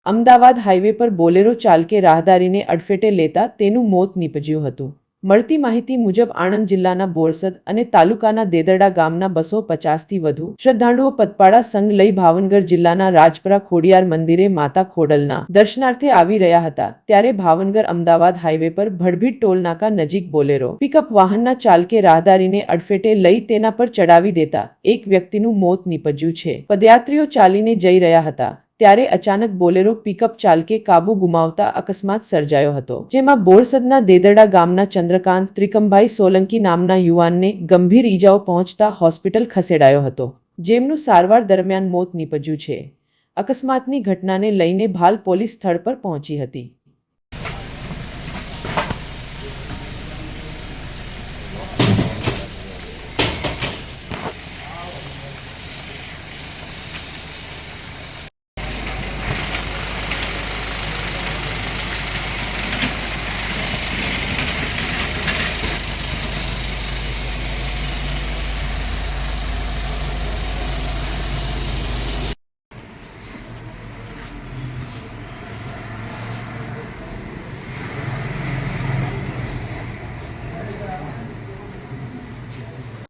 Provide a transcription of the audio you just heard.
Ahmedabad highway પર Bolero ચાલકે રાહદારીને અડફેટે લેતા તેનું મોત નીપજ્યું હતું। મળતી માહિતી મુજબ આણંદ જિલ્લાના બોરસદ અને તાલુકાના દેદરડા ગામના 250થી વધુ શ્રદ્ધાળુઓ પગપાળા સંઘ લઈ ભાવનગર જિલ્લાના રાજપરા ખોડિયાર મંદિરે માતા ખોડલના દર્શનાર્થે આવી રહ્યા હતા। ત્યારે ભાવનગર અમદાવાદ હાઈવે પર ભડભીડ ટોલનાકા નજીક બોલેરો પિકઅપ વાહનના ચાલકે રાહદારીને અડફેટે લઈ તેના પર ચડાવી દેતા એક વ્યક્તિનું મોત નીપજ્યું છે। પદયાત્રીઓ ચાલીને જઈ રહ્યા હતા ત્યારે અચાનક બોલેરો પિકઅપ ચાલકે કાબુ ગુમાવતા અકસ્માત સર્જાયો હતો, જેમાં બોરસદના દેદરડા ગામના ચંદ્રકાંત ત્રિકમભાઈ સોલંકી નામના યુવાનને ગંભીર ઈજાઓ પહોંચતા હોસ્પિટલ ખસેડાયો હતો, જેમનું સારવાર દરમિયાન મોત નીપજ્યું છે। અકસ્માતની ઘટનાને લઈને હાલ પોલીસ સ્થળ પર પહોંચી હતી।